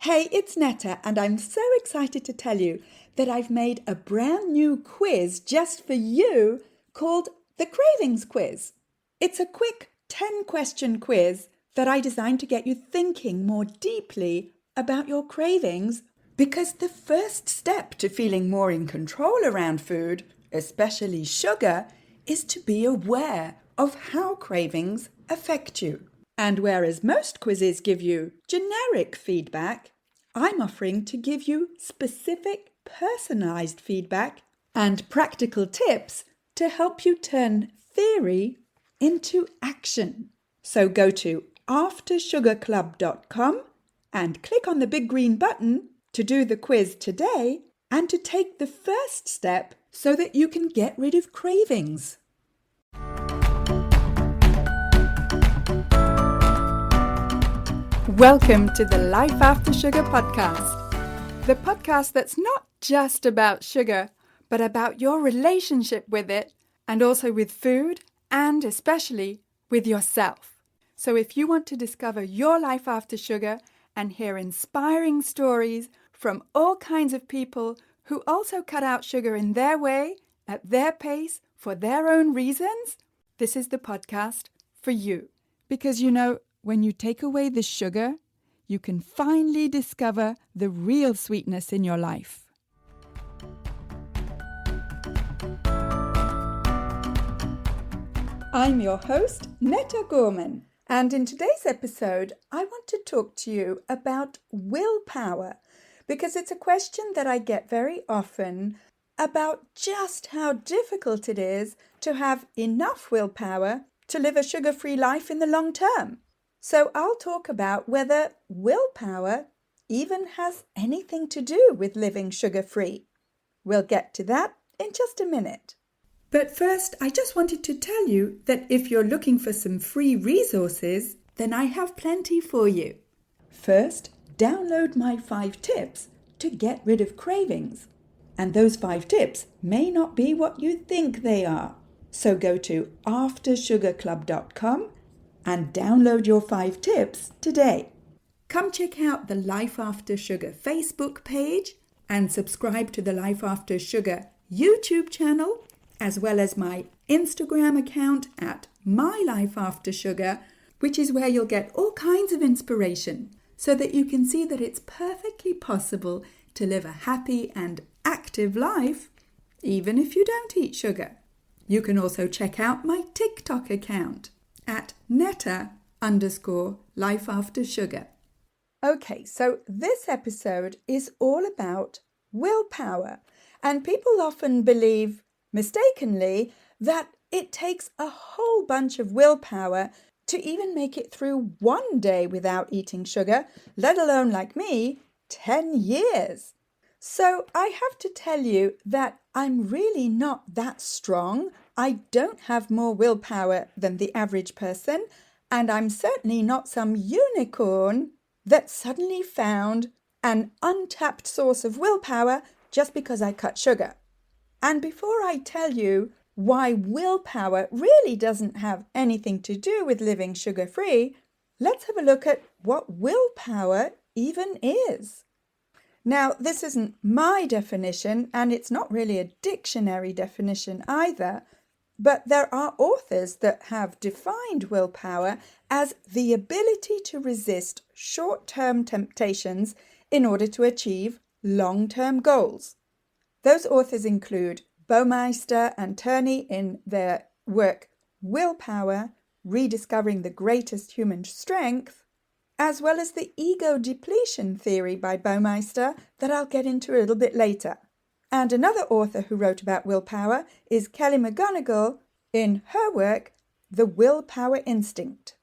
Hey, it's Netta, and I'm so excited to tell you that I've made a brand new quiz just for you called the Cravings Quiz. It's a quick 10-question quiz that I designed to get you thinking more deeply about your cravings, because the first step to feeling more in control around food, especially sugar, is to be aware of how cravings affect you. And whereas most quizzes give you generic feedback, I'm offering to give you specific, personalized feedback and practical tips to help you turn theory into action. So go to aftersugarclub.com and click on the big green button to do the quiz today and to take the first step so that you can get rid of cravings. Welcome to the Life After Sugar podcast, the podcast that's not just about sugar, but about your relationship with it and also with food and especially with yourself. So if you want to discover your life after sugar and hear inspiring stories from all kinds of people who also cut out sugar in their way, at their pace, for their own reasons, this is the podcast for you. Because when you take away the sugar, you can finally discover the real sweetness in your life. I'm your host, Netta Gorman, and in today's episode, I want to talk to you about willpower, because it's a question that I get very often about just how difficult it is to have enough willpower to live a sugar-free life in the long term. So I'll talk about whether willpower even has anything to do with living sugar-free. We'll get to that in just a minute. But first, I just wanted to tell you that if you're looking for some free resources, then I have plenty for you. First, download my 5 tips to get rid of cravings. And those 5 tips may not be what you think they are. So go to aftersugarclub.com and download your 5 tips today. Come check out the Life After Sugar Facebook page and subscribe to the Life After Sugar YouTube channel, as well as my Instagram account at MyLifeAfterSugar, which is where you'll get all kinds of inspiration so that you can see that it's perfectly possible to live a happy and active life even if you don't eat sugar. You can also check out my TikTok account at Netta_lifeaftersugar. Okay, so this episode is all about willpower, and people often believe, mistakenly, that it takes a whole bunch of willpower to even make it through one day without eating sugar, let alone, like me, 10 years. So I have to tell you that I'm really not that strong. I don't have more willpower than the average person, and I'm certainly not some unicorn that suddenly found an untapped source of willpower just because I cut sugar. And before I tell you why willpower really doesn't have anything to do with living sugar-free, let's have a look at what willpower even is. Now, this isn't my definition, and it's not really a dictionary definition either, but there are authors that have defined willpower as the ability to resist short-term temptations in order to achieve long-term goals. Those authors include Baumeister and Turney in their work Willpower, Rediscovering the Greatest Human Strength, as well as the ego depletion theory by Baumeister that I'll get into a little bit later. And another author who wrote about willpower is Kelly McGonigal in her work, The Willpower Instinct.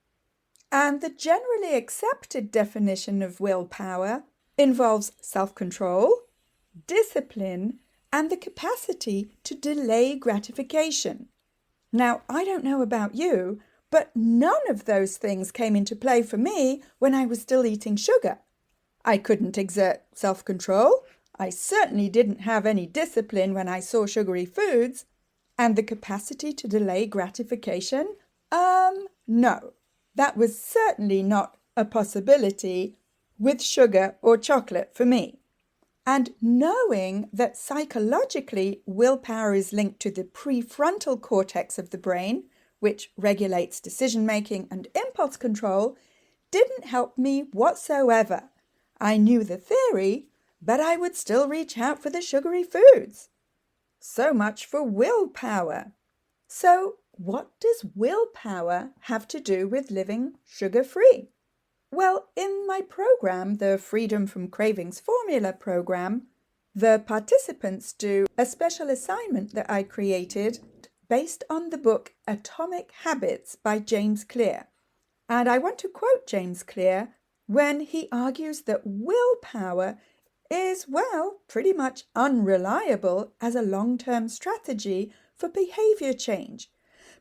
And the generally accepted definition of willpower involves self-control, discipline, and the capacity to delay gratification. Now, I don't know about you, but none of those things came into play for me when I was still eating sugar. I couldn't exert self-control. I certainly didn't have any discipline when I saw sugary foods. And the capacity to delay gratification? No. That was certainly not a possibility with sugar or chocolate for me. And knowing that psychologically willpower is linked to the prefrontal cortex of the brain, which regulates decision-making and impulse control, didn't help me whatsoever. I knew the theory, but I would still reach out for the sugary foods. So much for willpower. So what does willpower have to do with living sugar-free? Well, in my program, the Freedom from Cravings Formula program, the participants do a special assignment that I created based on the book Atomic Habits by James Clear. And I want to quote James Clear when he argues that willpower is, well, pretty much unreliable as a long-term strategy for behavior change.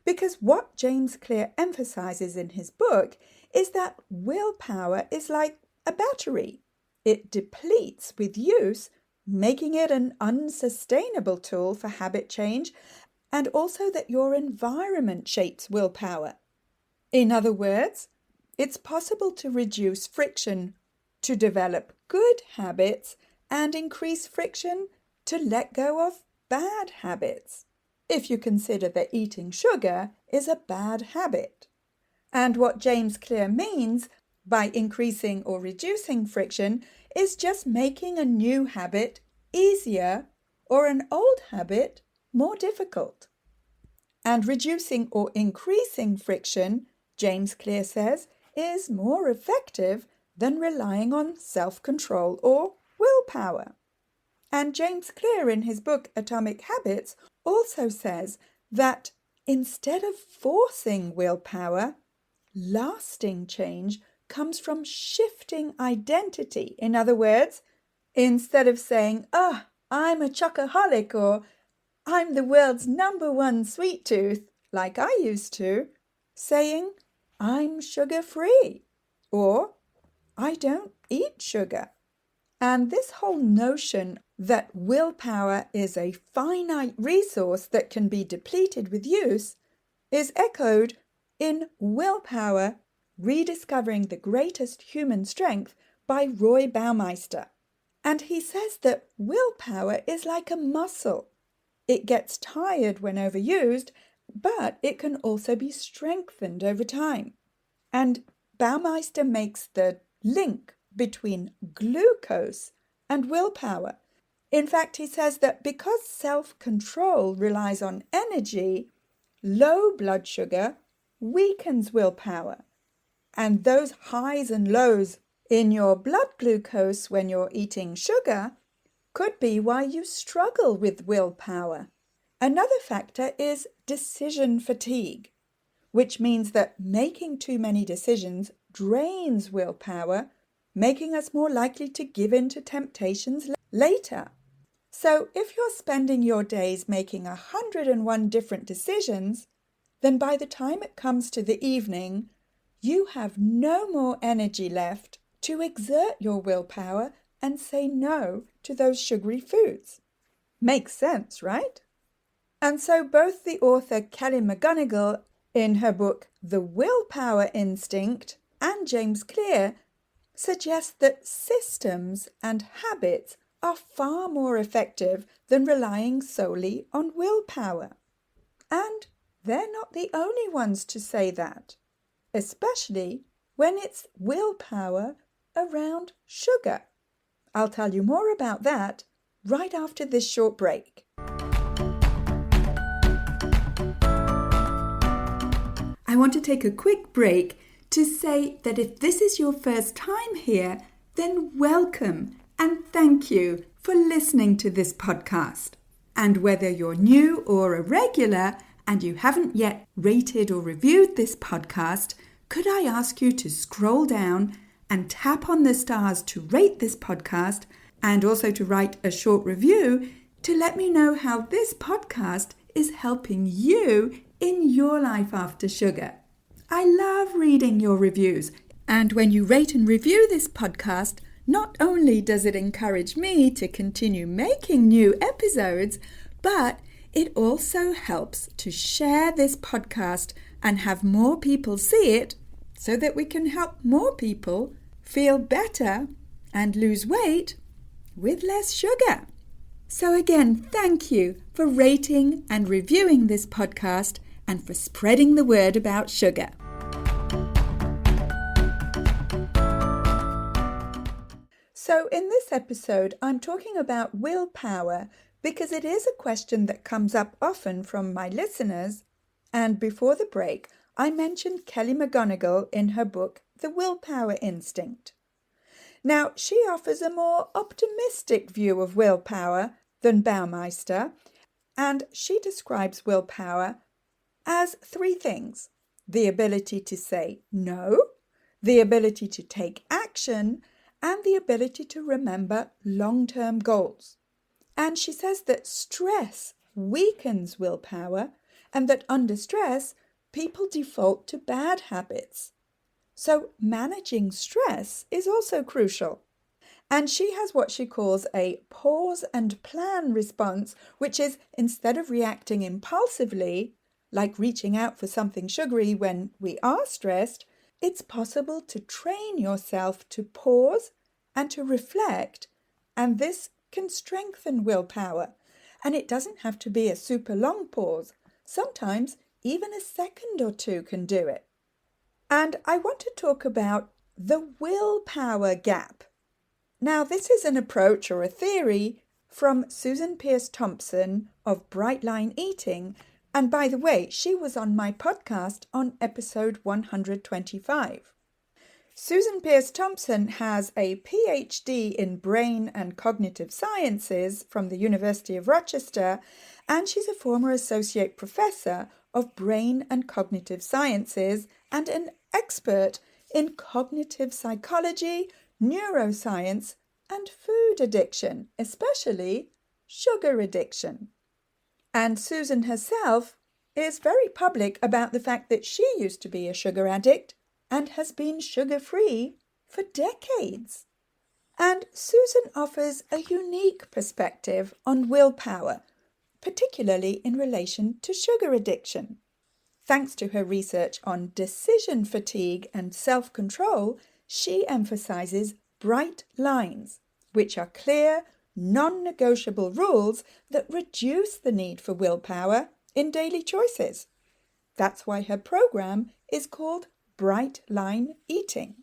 Because what James Clear emphasizes in his book is that willpower is like a battery. It depletes with use, making it an unsustainable tool for habit change, and also that your environment shapes willpower. In other words, it's possible to reduce friction to develop good habits and increase friction to let go of bad habits, if you consider that eating sugar is a bad habit. And what James Clear means by increasing or reducing friction is just making a new habit easier or an old habit more difficult. And reducing or increasing friction, James Clear says, is more effective than relying on self-control or willpower. And James Clear in his book Atomic Habits also says that instead of forcing willpower, lasting change comes from shifting identity. In other words, instead of saying, I'm a chocoholic, or I'm the world's #1 sweet tooth, like I used to, saying, I'm sugar-free, or I don't eat sugar. And this whole notion that willpower is a finite resource that can be depleted with use is echoed in Willpower, Rediscovering the Greatest Human Strength by Roy Baumeister. And he says that willpower is like a muscle. It gets tired when overused, but it can also be strengthened over time. And Baumeister makes the link between glucose and willpower. In fact, he says that because self-control relies on energy, low blood sugar weakens willpower. And those highs and lows in your blood glucose when you're eating sugar could be why you struggle with willpower. Another factor is decision fatigue, which means that making too many decisions drains willpower, making us more likely to give in to temptations later. So if you're spending your days making 101 different decisions, then by the time it comes to the evening, you have no more energy left to exert your willpower and say no to those sugary foods. Makes sense, right? And so both the author Kelly McGonigal in her book The Willpower Instinct and James Clear suggest that systems and habits are far more effective than relying solely on willpower. And they're not the only ones to say that, especially when it's willpower around sugar. I'll tell you more about that right after this short break. I want to take a quick break to say that if this is your first time here, then welcome and thank you for listening to this podcast. And whether you're new or a regular and you haven't yet rated or reviewed this podcast, could I ask you to scroll down and tap on the stars to rate this podcast and also to write a short review to let me know how this podcast is helping you in your life after sugar. I love reading your reviews, and when you rate and review this podcast, not only does it encourage me to continue making new episodes, but it also helps to share this podcast and have more people see it so that we can help more people feel better and lose weight with less sugar. So again, thank you for rating and reviewing this podcast and for spreading the word about sugar. So in this episode, I'm talking about willpower because it is a question that comes up often from my listeners. And before the break, I mentioned Kelly McGonigal in her book, The Willpower Instinct. Now, she offers a more optimistic view of willpower than Baumeister, and she describes willpower as three things: the ability to say no, the ability to take action, and the ability to remember long-term goals. And she says that stress weakens willpower and that under stress, people default to bad habits. So managing stress is also crucial. And she has what she calls a pause and plan response, which is instead of reacting impulsively, like reaching out for something sugary when we are stressed, it's possible to train yourself to pause and to reflect, and this can strengthen willpower. And it doesn't have to be a super long pause. Sometimes even a second or two can do it. And I want to talk about the willpower gap. Now, this is an approach or a theory from Susan Peirce Thompson of Bright Line Eating. And by the way, she was on my podcast on episode 125. Susan Peirce Thompson has a PhD in brain and cognitive sciences from the University of Rochester, and she's a former associate professor of brain and cognitive sciences and an expert in cognitive psychology, neuroscience, and food addiction, especially sugar addiction. And Susan herself is very public about the fact that she used to be a sugar addict and has been sugar-free for decades. And Susan offers a unique perspective on willpower, particularly in relation to sugar addiction. Thanks to her research on decision fatigue and self-control, she emphasizes bright lines, which are clear, non-negotiable rules that reduce the need for willpower in daily choices. That's why her program is called Bright Line Eating.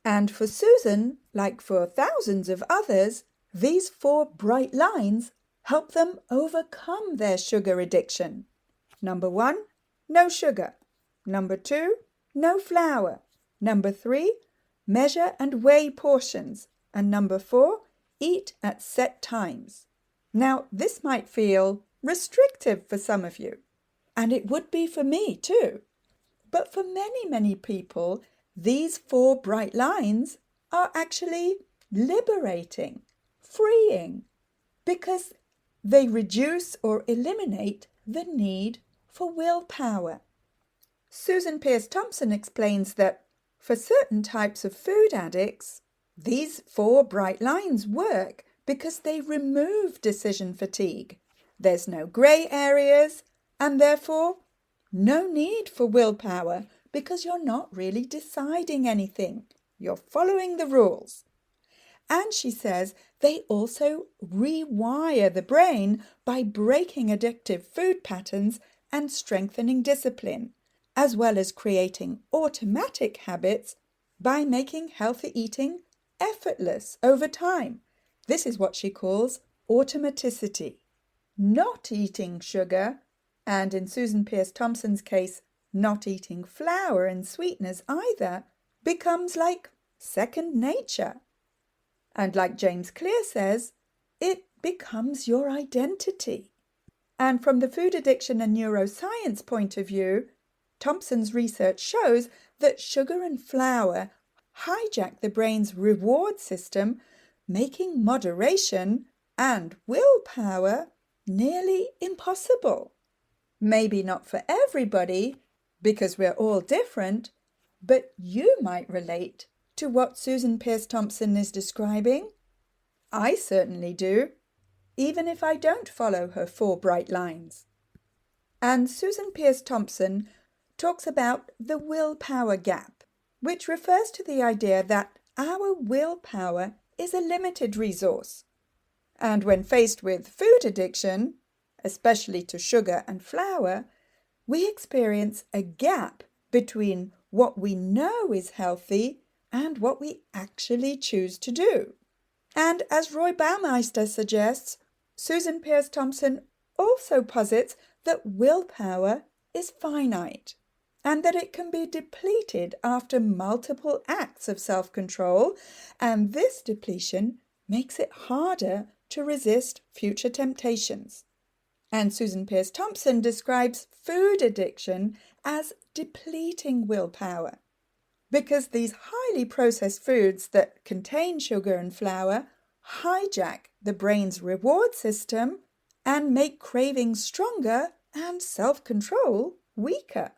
And for Susan, like for thousands of others, these 4 bright lines help them overcome their sugar addiction. Number 1, no sugar. Number 2, no flour. Number 3, measure and weigh portions. And number 4, eat at set times. Now, this might feel restrictive for some of you, and it would be for me too. But for many people, these 4 bright lines are actually liberating, freeing, because they reduce or eliminate the need for willpower. Susan Peirce Thompson explains that for certain types of food addicts, these 4 bright lines work because they remove decision fatigue. There's no grey areas and therefore no need for willpower because you're not really deciding anything. You're following the rules. And she says they also rewire the brain by breaking addictive food patterns and strengthening discipline, as well as creating automatic habits by making healthy eating effortless over time. This is what she calls automaticity. Not eating sugar, and in Susan Peirce Thompson's case, not eating flour and sweeteners either, becomes like second nature. And like James Clear says, it becomes your identity. And from the food addiction and neuroscience point of view, Thompson's research shows that sugar and flour hijack the brain's reward system, making moderation and willpower nearly impossible. Maybe not for everybody, because we're all different, but you might relate to what Susan Peirce Thompson is describing. I certainly do, even if I don't follow her 4 bright lines. And Susan Peirce Thompson talks about the willpower gap, which refers to the idea that our willpower is a limited resource. And when faced with food addiction, especially to sugar and flour, we experience a gap between what we know is healthy and what we actually choose to do. And as Roy Baumeister suggests, Susan Peirce Thompson also posits that willpower is finite and that it can be depleted after multiple acts of self-control, and this depletion makes it harder to resist future temptations. And Susan Peirce Thompson describes food addiction as depleting willpower, because these highly processed foods that contain sugar and flour hijack the brain's reward system and make cravings stronger and self-control weaker.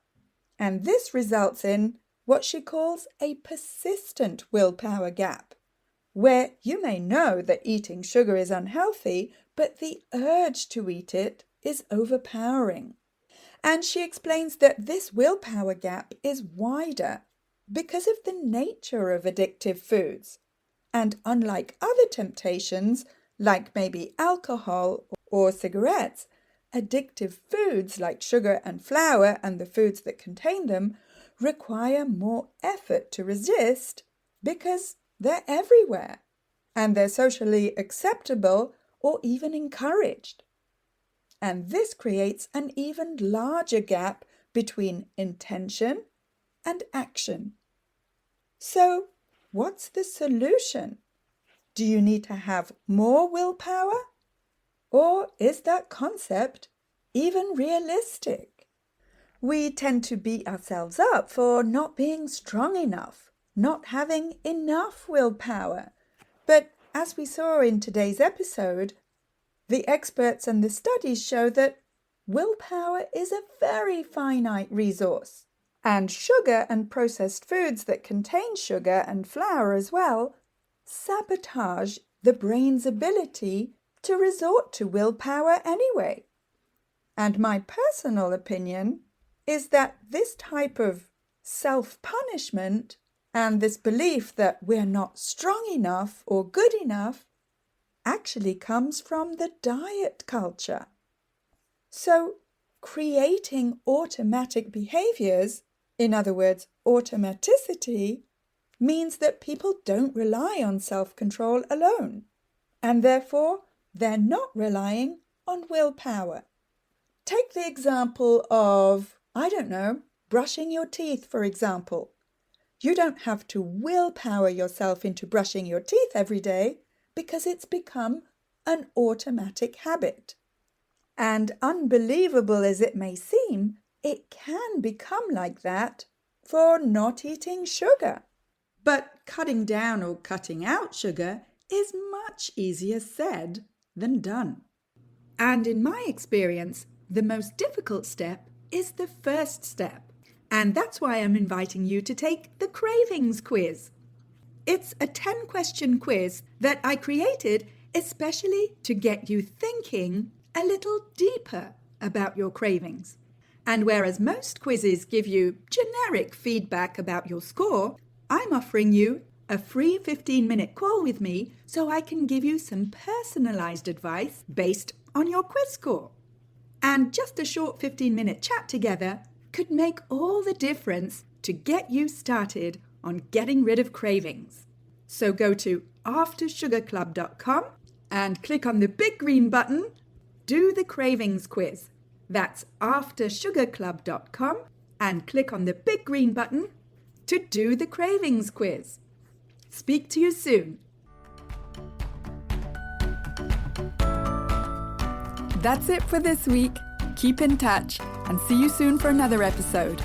And this results in what she calls a persistent willpower gap, where you may know that eating sugar is unhealthy, but the urge to eat it is overpowering. And she explains that this willpower gap is wider because of the nature of addictive foods. And unlike other temptations, like maybe alcohol or cigarettes, addictive foods like sugar and flour and the foods that contain them require more effort to resist because they're everywhere and they're socially acceptable or even encouraged. And this creates an even larger gap between intention and action. So, what's the solution? Do you need to have more willpower? Or is that concept even realistic? We tend to beat ourselves up for not being strong enough, not having enough willpower. But as we saw in today's episode, the experts and the studies show that willpower is a very finite resource. And sugar and processed foods that contain sugar and flour as well sabotage the brain's ability to resort to willpower anyway. And my personal opinion is that this type of self-punishment and this belief that we're not strong enough or good enough actually comes from the diet culture. So creating automatic behaviors, in other words, automaticity, means that people don't rely on self-control alone, and therefore they're not relying on willpower. Take the example of, brushing your teeth, for example. You don't have to willpower yourself into brushing your teeth every day because it's become an automatic habit. And unbelievable as it may seem, it can become like that for not eating sugar. But cutting down or cutting out sugar is much easier said than done. And in my experience, the most difficult step is the first step. And that's why I'm inviting you to take the cravings quiz. It's a 10-question quiz that I created especially to get you thinking a little deeper about your cravings. And whereas most quizzes give you generic feedback about your score, I'm offering you a free 15-minute call with me so I can give you some personalized advice based on your quiz score. And just a short 15-minute chat together could make all the difference to get you started on getting rid of cravings. So go to aftersugarclub.com and click on the big green button, Do the Cravings Quiz. That's aftersugarclub.com and click on the big green button to do the cravings quiz. Speak to you soon. That's it for this week. Keep in touch and see you soon for another episode.